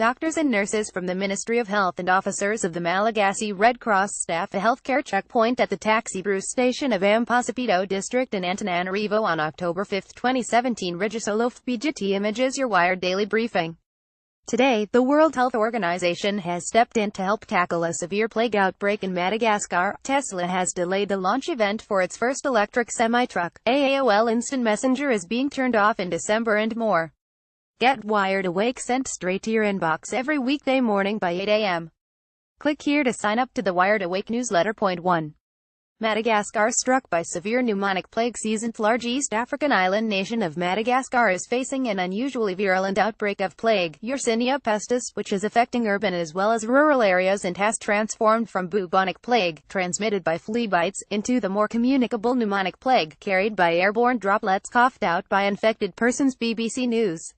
Doctors and nurses from the Ministry of Health and officers of the Malagasy Red Cross staff a healthcare checkpoint at the Taxi Bruce station of Ampasapito district in Antananarivo on October 5, 2017. Regisolof PGT Images. Your Wired Daily Briefing. Today, the World Health Organization has stepped in to help tackle a severe plague outbreak in Madagascar. Tesla has delayed the launch event for its first electric semi-truck. AOL Instant Messenger is being turned off in December, and more. Get Wired Awake sent straight to your inbox every weekday morning by 8 a.m. Click here to sign up to the Wired Awake newsletter. Point 1. Madagascar struck by severe pneumonic plague season. Large East African island nation of Madagascar is facing an unusually virulent outbreak of plague, Yersinia pestis, which is affecting urban as well as rural areas and has transformed from bubonic plague, transmitted by flea bites, into the more communicable pneumonic plague, carried by airborne droplets coughed out by infected persons. BBC News.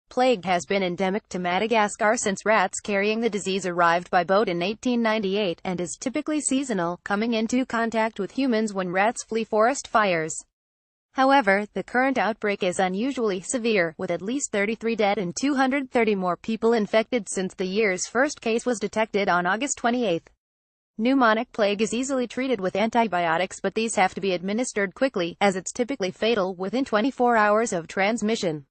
Plague has been endemic to Madagascar since rats carrying the disease arrived by boat in 1898, and is typically seasonal, coming into contact with humans when rats flee forest fires. However, the current outbreak is unusually severe, with at least 33 dead and 230 more people infected since the year's first case was detected on August 28. Pneumonic plague is easily treated with antibiotics, but these have to be administered quickly, as it's typically fatal within 24 hours of transmission.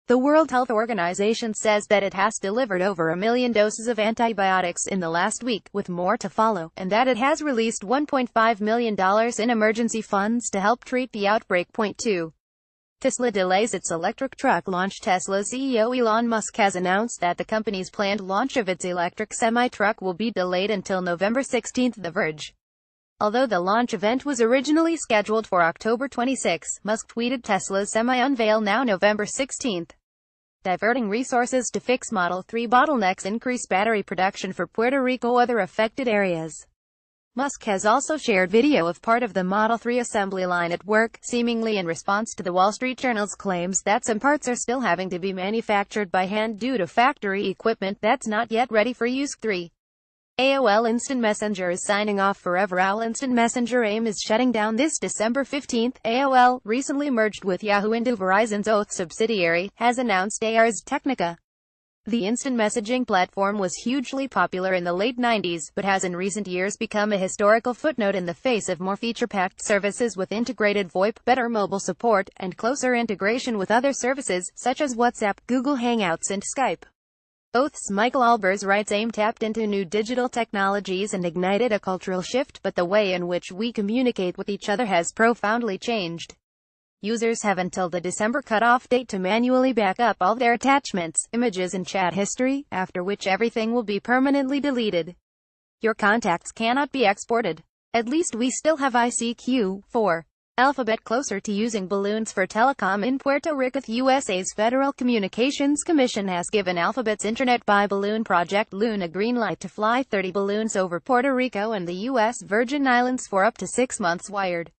The World Health Organization says that it has delivered over 1 million doses of antibiotics in the last week, with more to follow, and that it has released $1.5 million in emergency funds to help treat the outbreak. Point 2. Tesla delays its electric truck launch. Tesla CEO Elon Musk has announced that the company's planned launch of its electric semi-truck will be delayed until November 16. The Verge. Although the launch event was originally scheduled for October 26, Musk tweeted Tesla's semi-unveil now November 16. Diverting resources to fix Model 3 bottlenecks increase battery production for Puerto Rico. Other affected areas. Musk has also shared video of part of the Model 3 assembly line at work, seemingly in response to the Wall Street Journal's claims that some parts are still having to be manufactured by hand due to factory equipment that's not yet ready for use. 3. AOL Instant Messenger is signing off forever. AOL Instant Messenger AIM is shutting down this December 15. AOL, recently merged with Yahoo into Verizon's Oath subsidiary, has announced Ars Technica. The instant messaging platform was hugely popular in the late 90s, but has in recent years become a historical footnote in the face of more feature-packed services with integrated VoIP, better mobile support, and closer integration with other services, such as WhatsApp, Google Hangouts and Skype. Oath's Michael Albers writes AIM tapped into new digital technologies and ignited a cultural shift, but the way in which we communicate with each other has profoundly changed. Users have until the December cutoff date to manually back up all their attachments, images and chat history, after which everything will be permanently deleted. Your contacts cannot be exported. At least we still have ICQ. 4. Alphabet closer to using balloons for telecom in Puerto Rico. USA's Federal Communications Commission has given Alphabet's Internet by Balloon project Loon a green light to fly 30 balloons over Puerto Rico and the U.S. Virgin Islands for up to 6 months. Wired.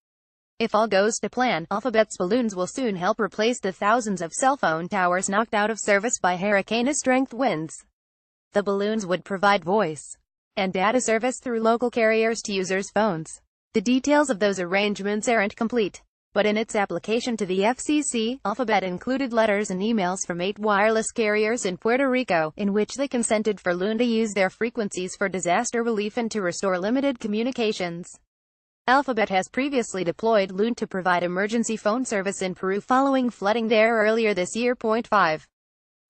If all goes to plan, Alphabet's balloons will soon help replace the thousands of cell phone towers knocked out of service by hurricane-strength winds. The balloons would provide voice and data service through local carriers to users' phones. The details of those arrangements aren't complete, but in its application to the FCC, Alphabet included letters and emails from 8 wireless carriers in Puerto Rico, in which they consented for Loon to use their frequencies for disaster relief and to restore limited communications. Alphabet has previously deployed Loon to provide emergency phone service in Peru following flooding there earlier this year. Point 5.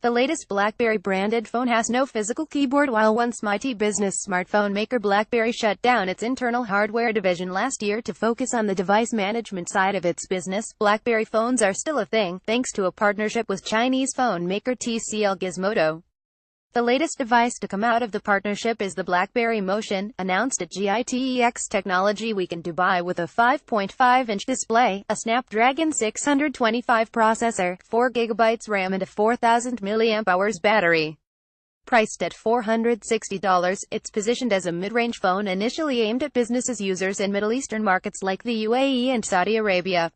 The latest BlackBerry-branded phone has no physical keyboard. While once mighty business smartphone maker BlackBerry shut down its internal hardware division last year to focus on the device management side of its business, BlackBerry phones are still a thing, thanks to a partnership with Chinese phone maker TCL Gizmodo. The latest device to come out of the partnership is the BlackBerry Motion, announced at GITEX Technology Week in Dubai, with a 5.5-inch display, a Snapdragon 625 processor, 4GB RAM and a 4000 mAh battery. Priced at $460, it's positioned as a mid-range phone initially aimed at business users in Middle Eastern markets like the UAE and Saudi Arabia.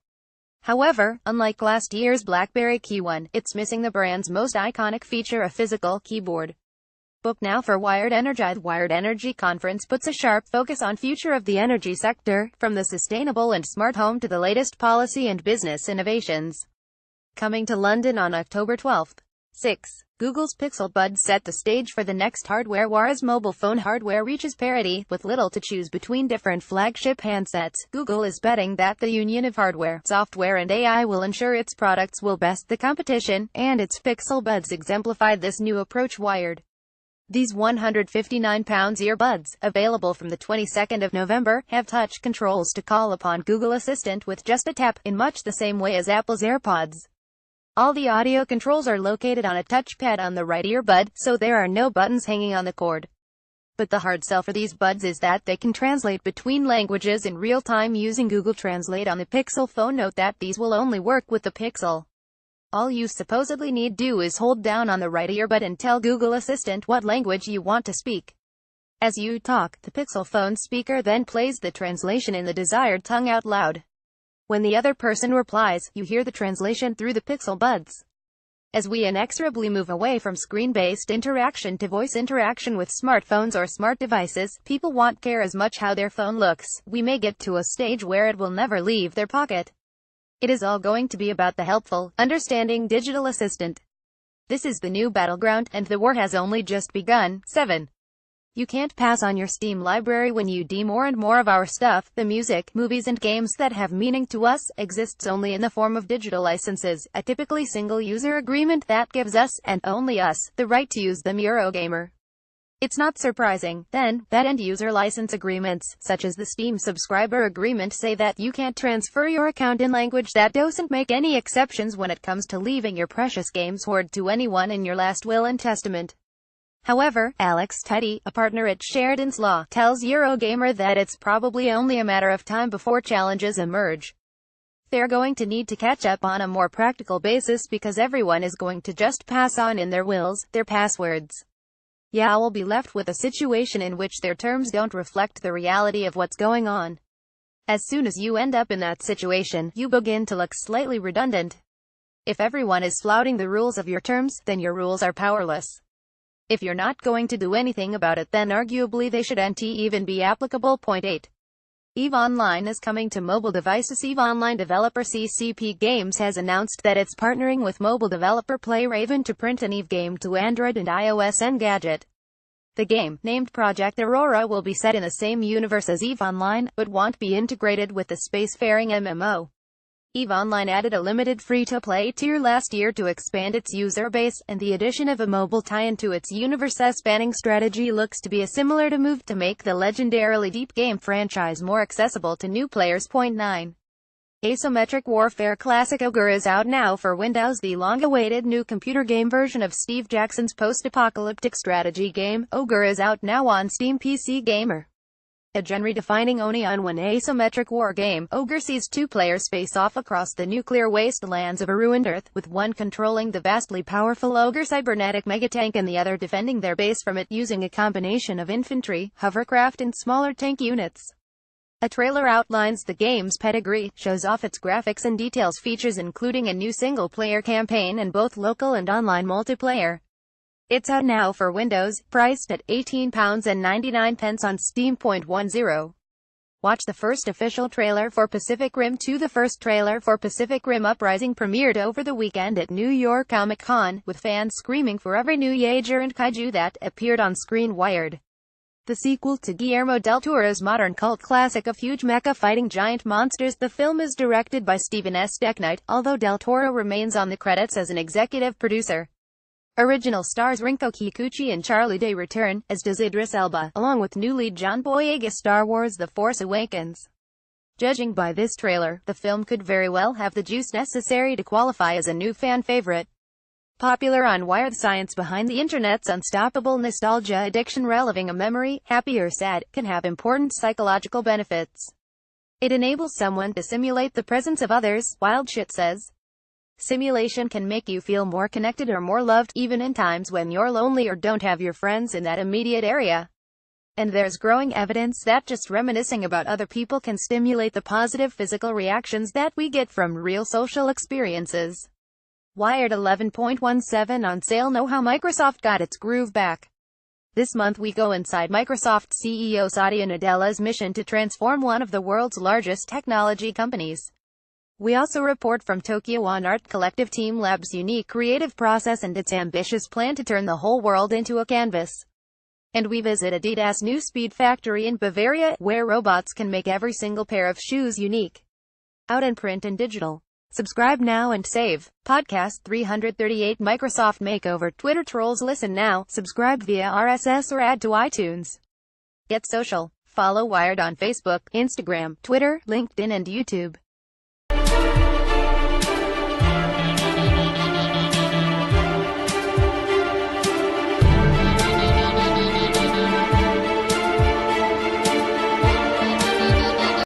However, unlike last year's BlackBerry Key 1, it's missing the brand's most iconic feature, a physical keyboard. Book now for Wired Energy. The Wired Energy Conference puts a sharp focus on future of the energy sector, from the sustainable and smart home to the latest policy and business innovations. Coming to London on October 12th. 6. Google's Pixel Buds set the stage for the next hardware war as mobile phone hardware reaches parity. With little to choose between different flagship handsets, Google is betting that the union of hardware, software and AI will ensure its products will best the competition, and its Pixel Buds exemplified this new approach. Wired. These 159-pound earbuds, available from the 22nd of November, have touch controls to call upon Google Assistant with just a tap, in much the same way as Apple's AirPods. All the audio controls are located on a touchpad on the right earbud, so there are no buttons hanging on the cord. But the hard sell for these buds is that they can translate between languages in real time using Google Translate on the Pixel phone. Note that these will only work with the Pixel. All you supposedly need do is hold down on the right earbud and tell Google Assistant what language you want to speak. As you talk, the Pixel phone speaker then plays the translation in the desired tongue out loud. When the other person replies, you hear the translation through the Pixel Buds. As we inexorably move away from screen-based interaction to voice interaction with smartphones or smart devices, people won't care as much how their phone looks. We may get to a stage where it will never leave their pocket. It is all going to be about the helpful, understanding digital assistant. This is the new battleground, and the war has only just begun. 7. You can't pass on your Steam library when you do. More and more of our stuff, the music, movies and games that have meaning to us, exists only in the form of digital licenses, a typically single-user agreement that gives us, and only us, the right to use them. Eurogamer. It's not surprising, then, that end-user license agreements, such as the Steam subscriber agreement, say that you can't transfer your account in language that doesn't make any exceptions when it comes to leaving your precious games hoard to anyone in your last will and testament. However, Alex Tutty, a partner at Sheridan's Law, tells Eurogamer that it's probably only a matter of time before challenges emerge. They're going to need to catch up on a more practical basis because everyone is going to just pass on in their wills, their passwords. Yeah, we'll be left with a situation in which their terms don't reflect the reality of what's going on. As soon as you end up in that situation, you begin to look slightly redundant. If everyone is flouting the rules of your terms, then your rules are powerless. If you're not going to do anything about it, then arguably they shouldn't even be applicable. 8. EVE Online is coming to mobile devices. EVE Online developer CCP Games has announced that it's partnering with mobile developer PlayRaven to print an EVE game to Android and iOS Engadget. The game, named Project Aurora, will be set in the same universe as EVE Online, but won't be integrated with the spacefaring MMO. EVE Online added a limited free-to-play tier last year to expand its user base, and the addition of a mobile tie-in to its universe-spanning strategy looks to be a similar move to make the legendarily deep game franchise more accessible to new players. 9. Asymmetric Warfare Classic Ogre is out now for Windows. The long-awaited new computer game version of Steve Jackson's post-apocalyptic strategy game, Ogre, is out now on Steam PC Gamer. A genre-defining Oni-on-one asymmetric war game, Ogre sees two players face off across the nuclear wastelands of a ruined Earth, with one controlling the vastly powerful Ogre cybernetic megatank and the other defending their base from it using a combination of infantry, hovercraft and smaller tank units. A trailer outlines the game's pedigree, shows off its graphics and details features including a new single-player campaign and both local and online multiplayer. It's out now for Windows, priced at £18.99 on Steam. 10. Watch the first official trailer for Pacific Rim 2. The first trailer for Pacific Rim Uprising premiered over the weekend at New York Comic Con, with fans screaming for every new Yager and kaiju that appeared on screen. Wired. The sequel to Guillermo del Toro's modern cult classic of huge mecha fighting giant monsters, the film is directed by Stephen S. Decknight, although del Toro remains on the credits as an executive producer. Original stars Rinko Kikuchi and Charlie Day return, as does Idris Elba, along with new lead John Boyega. Star Wars The Force Awakens. Judging by this trailer, the film could very well have the juice necessary to qualify as a new fan favorite. Popular on Wired, the science behind the internet's unstoppable nostalgia addiction. Reliving a memory, happy or sad, can have important psychological benefits. It enables someone to simulate the presence of others, Wildshit says. Simulation can make you feel more connected or more loved, even in times when you're lonely or don't have your friends in that immediate area. And there's growing evidence that just reminiscing about other people can stimulate the positive physical reactions that we get from real social experiences. Wired. 11.17 on sale. Know how Microsoft got its groove back. This month we go inside Microsoft CEO Satya Nadella's mission to transform one of the world's largest technology companies. We also report from Tokyo on Art Collective Team Lab's unique creative process and its ambitious plan to turn the whole world into a canvas. And we visit Adidas' new speed factory in Bavaria, where robots can make every single pair of shoes unique. Out in print and digital. Subscribe now and save. Podcast 338 Microsoft Makeover. Twitter trolls listen now. Subscribe via RSS or add to iTunes. Get social. Follow Wired on Facebook, Instagram, Twitter, LinkedIn and YouTube.